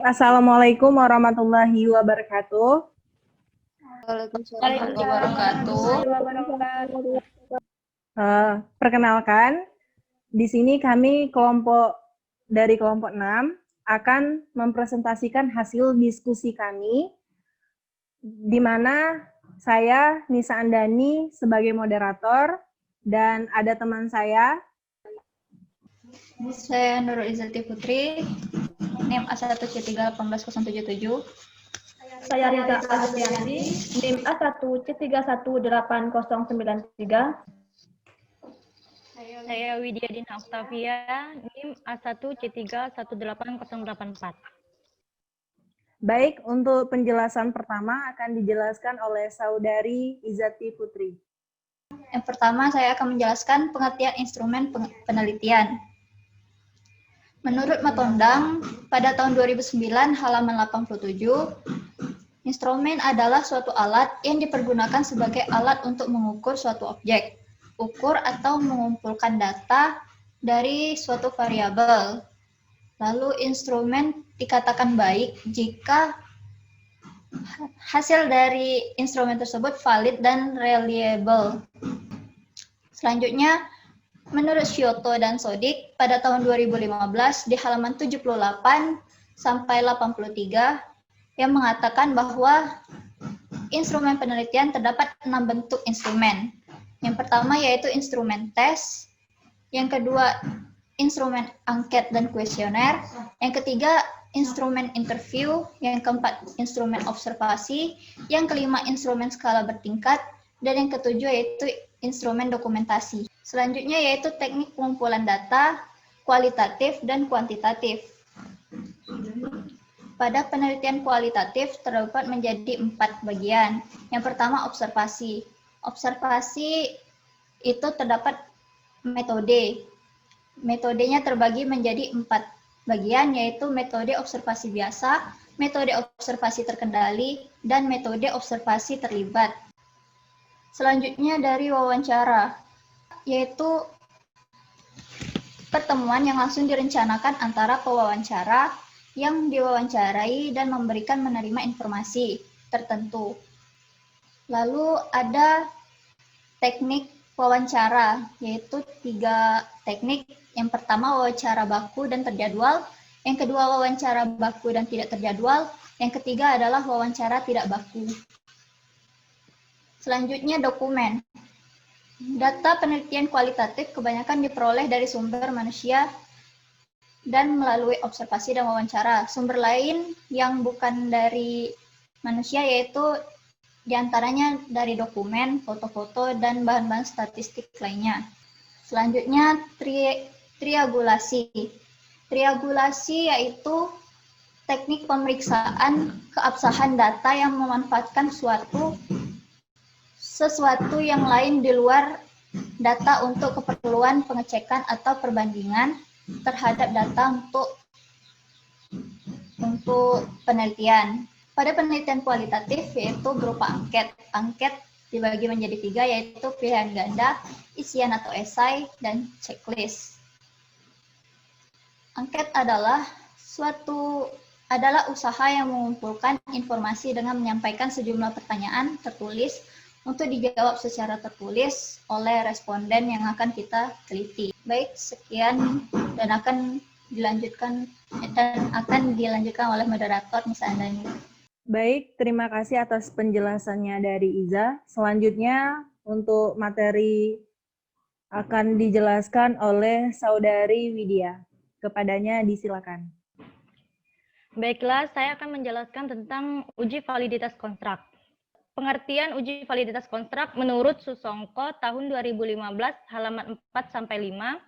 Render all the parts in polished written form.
Assalamualaikum warahmatullahi wabarakatuh. Waalaikumsalam warahmatullahi wabarakatuh. Perkenalkan, di sini kami dari kelompok 6 akan mempresentasikan hasil diskusi kami, di mana saya Nisa Andani sebagai moderator dan ada teman saya. Saya Nurul Izzati Putri, NIM A1C3180777. Saya Riza Asrianti, NIM A1C3180093. Saya Widya Dina Octavia, NIM A1C3180084. Baik, untuk penjelasan pertama akan dijelaskan oleh Saudari Izzati Putri. Yang pertama, saya akan menjelaskan pengertian instrumen penelitian. Menurut Matondang, pada tahun 2009 halaman 87, instrumen adalah suatu alat yang dipergunakan sebagai alat untuk mengukur suatu objek, ukur atau mengumpulkan data dari suatu variabel. Lalu instrumen dikatakan baik jika hasil dari instrumen tersebut valid dan reliable. Selanjutnya, menurut Scioto dan Sodik, pada tahun 2015 di halaman 78 sampai 83 yang mengatakan bahwa instrumen penelitian terdapat 6 bentuk instrumen. Yang pertama yaitu instrumen tes, yang kedua instrumen angket dan kuesioner, yang ketiga instrumen interview, yang keempat instrumen observasi, yang kelima instrumen skala bertingkat, dan yang ketujuh yaitu instrumen dokumentasi. Selanjutnya yaitu teknik pengumpulan data, kualitatif dan kuantitatif. Pada penelitian kualitatif terdapat menjadi 4 bagian. Yang pertama observasi. Observasi itu terdapat metode. Metodenya terbagi menjadi 4 bagian, yaitu metode observasi biasa, metode observasi terkendali, dan metode observasi terlibat. Selanjutnya dari wawancara, yaitu pertemuan yang langsung direncanakan antara pewawancara yang diwawancarai dan memberikan menerima informasi tertentu. Lalu ada teknik wawancara, yaitu 3 teknik. Yang pertama wawancara baku dan terjadwal, yang kedua wawancara baku dan tidak terjadwal, yang ketiga adalah wawancara tidak baku. Selanjutnya dokumen. Data penelitian kualitatif kebanyakan diperoleh dari sumber manusia dan melalui observasi dan wawancara. Sumber lain yang bukan dari manusia yaitu diantaranya dari dokumen, foto-foto, dan bahan-bahan statistik lainnya. Selanjutnya triangulasi. Triangulasi yaitu teknik pemeriksaan keabsahan data yang memanfaatkan sesuatu yang lain di luar data untuk keperluan pengecekan atau perbandingan terhadap data untuk penelitian. Pada penelitian kualitatif yaitu berupa angket. Angket dibagi menjadi 3 yaitu pilihan ganda, isian atau esai, dan checklist. Angket adalah usaha yang mengumpulkan informasi dengan menyampaikan sejumlah pertanyaan tertulis untuk dijawab secara tertulis oleh responden yang akan kita teliti. Baik, sekian dan akan dilanjutkan oleh moderator Nisa Andani. Baik, terima kasih atas penjelasannya dari Iza. Selanjutnya untuk materi akan dijelaskan oleh Saudari Widya. Kepadanya disilakan. Baiklah, saya akan menjelaskan tentang uji validitas kontrak. Pengertian uji validitas kontrak menurut Susongko tahun 2015 halaman 4-5.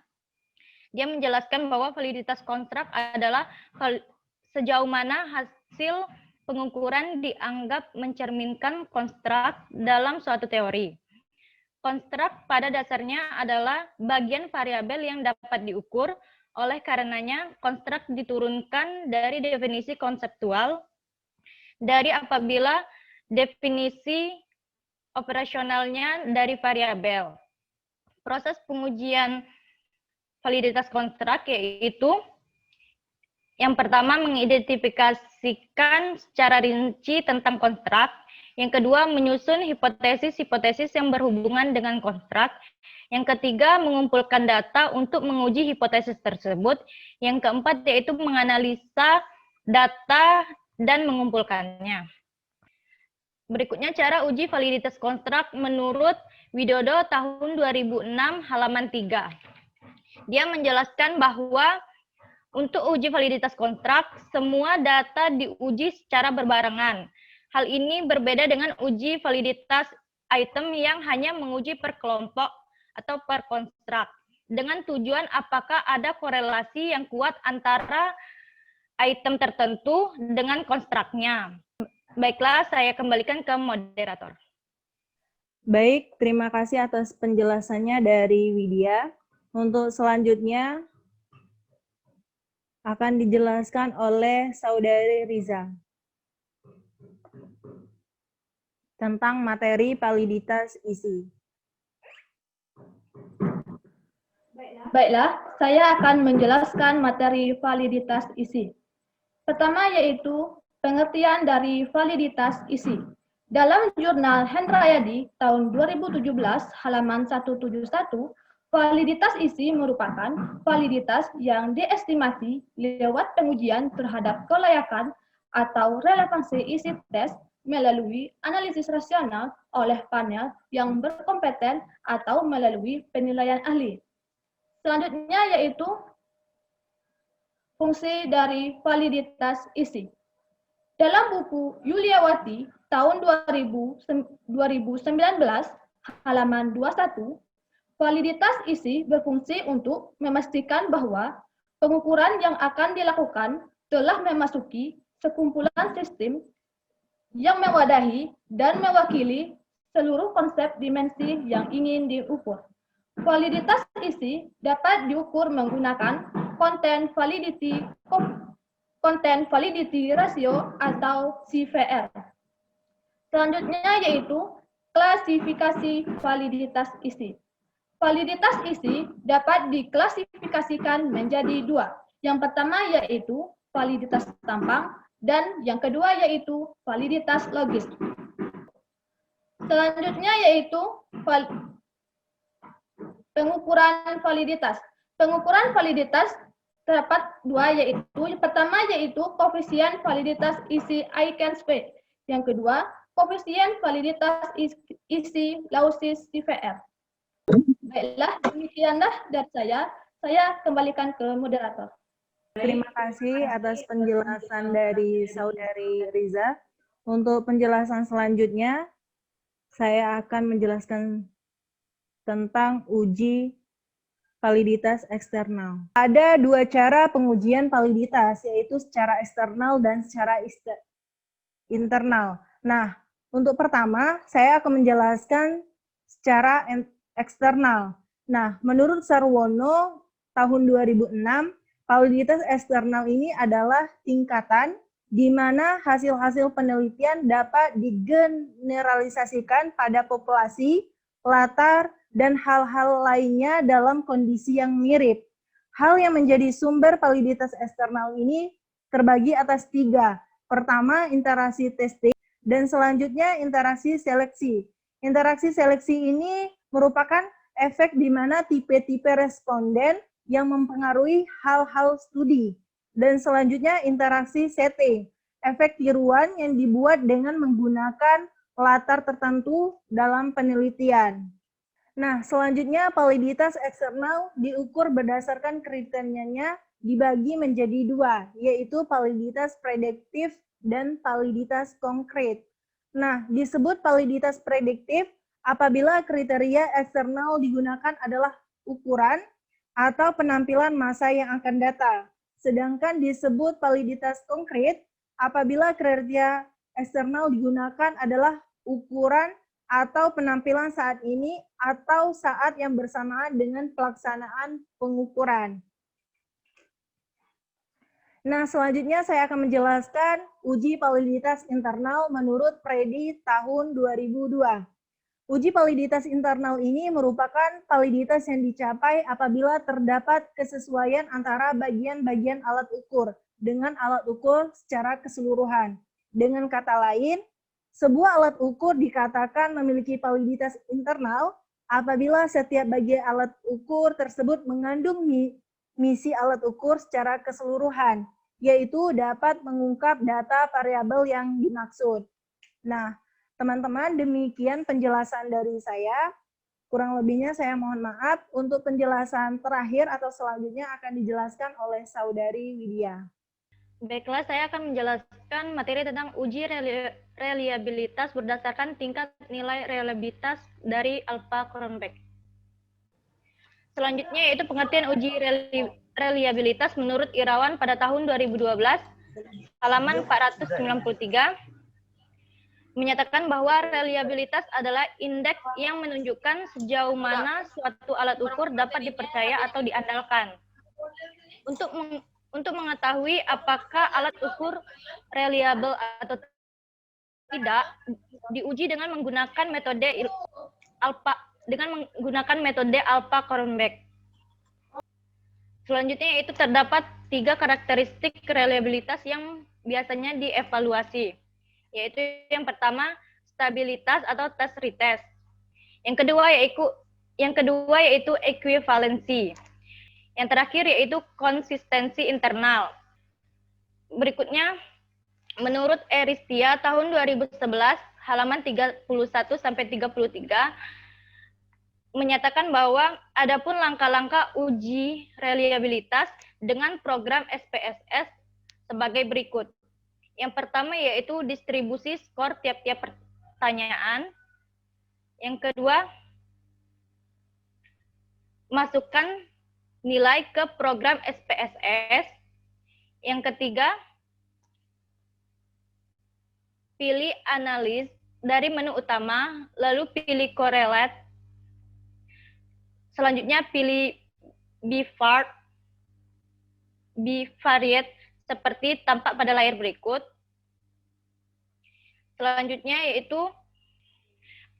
Dia menjelaskan bahwa validitas kontrak adalah sejauh mana hasil pengukuran dianggap mencerminkan kontrak dalam suatu teori. Kontrak pada dasarnya adalah bagian variabel yang dapat diukur, oleh karenanya kontrak diturunkan dari definisi konseptual dari apabila definisi operasionalnya dari variabel. Proses pengujian validitas kontrak yaitu Yang pertama, mengidentifikasikan secara rinci tentang kontrak. Yang kedua, menyusun hipotesis-hipotesis yang berhubungan dengan kontrak. Yang ketiga, mengumpulkan data untuk menguji hipotesis tersebut. Yang keempat, yaitu menganalisa data dan mengumpulkannya. Berikutnya cara uji validitas kontrak menurut Widodo tahun 2006 halaman 3. Dia menjelaskan bahwa untuk uji validitas kontrak, semua data diuji secara berbarengan. Hal ini berbeda dengan uji validitas item yang hanya menguji per kelompok atau per kontrak, dengan tujuan apakah ada korelasi yang kuat antara item tertentu dengan kontraknya. Baiklah, saya kembalikan ke moderator. Baik, terima kasih atas penjelasannya dari Widya. Untuk selanjutnya akan dijelaskan oleh Saudari Riza tentang materi validitas isi. Baiklah, saya akan menjelaskan materi validitas isi. Pertama yaitu pengertian dari validitas isi. Dalam jurnal Hendrayadi tahun 2017 halaman 171, validitas isi merupakan validitas yang diestimasi lewat pengujian terhadap kelayakan atau relevansi isi tes melalui analisis rasional oleh panel yang berkompeten atau melalui penilaian ahli. Selanjutnya yaitu fungsi dari validitas isi. Dalam buku Yuliawati tahun 2019 halaman 21, validitas isi berfungsi untuk memastikan bahwa pengukuran yang akan dilakukan telah memasuki sekumpulan sistem yang mewadahi dan mewakili seluruh konsep dimensi yang ingin diukur. Validitas isi dapat diukur menggunakan content validity ratio atau CVR. Selanjutnya yaitu klasifikasi validitas isi. Validitas isi dapat diklasifikasikan menjadi dua. Yang pertama yaitu validitas tampang dan yang kedua yaitu validitas logis. Selanjutnya yaitu pengukuran validitas. Pengukuran validitas terdapat dua yaitu pertama yaitu koefisien validitas isi Aikenspeed. Yang kedua, koefisien validitas isi Lausis CVR. Baiklah, demikianlah dari saya. Saya kembalikan ke moderator. Terima kasih atas penjelasan dari Saudari Riza. Untuk penjelasan selanjutnya, saya akan menjelaskan tentang uji validitas eksternal. Ada dua cara pengujian validitas, yaitu secara eksternal dan secara internal. Nah, untuk pertama, saya akan menjelaskan secara eksternal. Nah, menurut Sarwono tahun 2006, validitas eksternal ini adalah tingkatan di mana hasil-hasil penelitian dapat digeneralisasikan pada populasi, latar, dan hal-hal lainnya dalam kondisi yang mirip. Hal yang menjadi sumber validitas eksternal ini terbagi atas tiga. Pertama, interaksi testing, dan selanjutnya interaksi seleksi. Interaksi seleksi ini merupakan efek di mana tipe-tipe responden yang mempengaruhi hal-hal studi. Dan selanjutnya interaksi setting, efek tiruan yang dibuat dengan menggunakan latar tertentu dalam penelitian. Nah, selanjutnya validitas eksternal diukur berdasarkan kriterianya dibagi menjadi dua, yaitu validitas prediktif dan validitas konkret. Nah, disebut validitas prediktif apabila kriteria eksternal digunakan adalah ukuran atau penampilan massa yang akan datang. Sedangkan disebut validitas konkret apabila kriteria eksternal digunakan adalah ukuran atau penampilan saat ini atau saat yang bersamaan dengan pelaksanaan pengukuran. Nah, selanjutnya saya akan menjelaskan uji validitas internal menurut Predi tahun 2002. Uji validitas internal ini merupakan validitas yang dicapai apabila terdapat kesesuaian antara bagian-bagian alat ukur dengan alat ukur secara keseluruhan. Dengan kata lain, sebuah alat ukur dikatakan memiliki validitas internal apabila setiap bagian alat ukur tersebut mengandung misi alat ukur secara keseluruhan, yaitu dapat mengungkap data variabel yang dimaksud. Nah, teman-teman, demikian penjelasan dari saya. Kurang lebihnya saya mohon maaf. Untuk penjelasan terakhir atau selanjutnya akan dijelaskan oleh Saudari Widya. Baiklah, saya akan menjelaskan materi tentang uji reliabilitas berdasarkan tingkat nilai reliabilitas dari Alpha Cronbach. Selanjutnya yaitu pengertian uji reliabilitas menurut Irawan pada tahun 2012, halaman 493, menyatakan bahwa reliabilitas adalah indeks yang menunjukkan sejauh mana suatu alat ukur dapat dipercaya atau diandalkan. Untuk mengetahui apakah alat ukur reliable atau tidak, diuji dengan menggunakan metode Alpha Cronbach. Selanjutnya yaitu terdapat 3 karakteristik reliabilitas yang biasanya dievaluasi, yaitu yang pertama stabilitas atau test retest. Yang kedua yaitu ekuivalensi. Yang terakhir yaitu konsistensi internal. Berikutnya, menurut Eristia tahun 2011, halaman 31 sampai 33, menyatakan bahwa adapun langkah-langkah uji reliabilitas dengan program SPSS sebagai berikut. Yang pertama yaitu distribusi skor tiap-tiap pertanyaan. Yang kedua, masukkan nilai ke program SPSS. Yang ketiga, pilih analis dari menu utama, lalu pilih correlate. Selanjutnya pilih bivariate seperti tampak pada layar berikut. Selanjutnya yaitu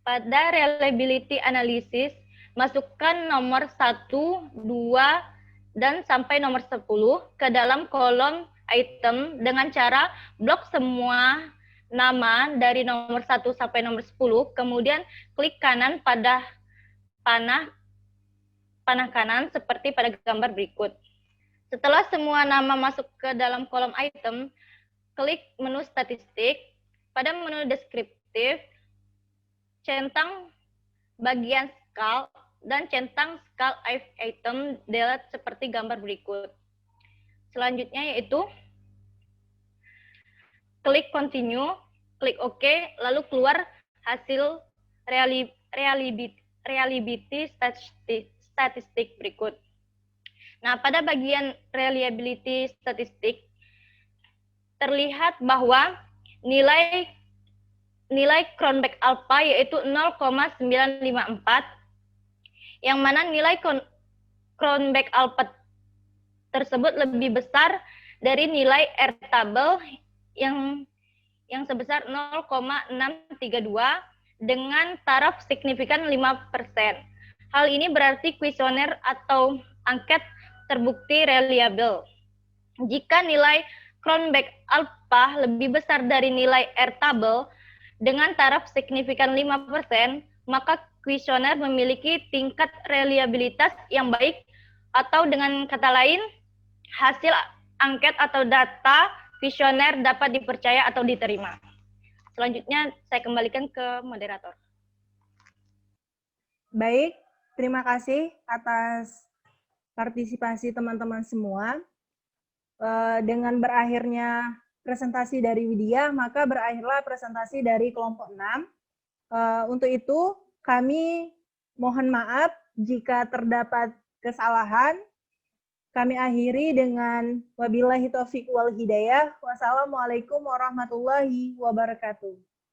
pada reliability analysis, masukkan nomor 1, 2, dan sampai nomor 10 ke dalam kolom item dengan cara blok semua nama dari nomor 1 sampai nomor 10, kemudian klik kanan pada panah kanan seperti pada gambar berikut. Setelah semua nama masuk ke dalam kolom item, klik menu statistik. Pada menu deskriptif, centang bagian skal dan centang skal item delete seperti gambar berikut. Selanjutnya yaitu klik continue, klik OK, lalu keluar hasil reliability statistik berikut. Nah, pada bagian reliability statistik terlihat bahwa nilai Cronbach alpha yaitu 0,954, yang mana nilai Cronbach alpha tersebut lebih besar dari nilai R-table yang sebesar 0,632 dengan taraf signifikan 5%. Hal ini berarti kuesioner atau angket terbukti reliable. Jika nilai Cronbach alpha lebih besar dari nilai R-table dengan taraf signifikan 5%, maka kuesioner memiliki tingkat reliabilitas yang baik, atau dengan kata lain, hasil angket atau data kuesioner dapat dipercaya atau diterima. Selanjutnya saya kembalikan ke moderator. Baik, terima kasih atas partisipasi teman-teman semua. Dengan berakhirnya presentasi dari Widya, maka berakhirlah presentasi dari kelompok 6. Untuk itu, kami mohon maaf jika terdapat kesalahan. Kami akhiri dengan wabillahi taufiq wal hidayah. Wassalamualaikum warahmatullahi wabarakatuh.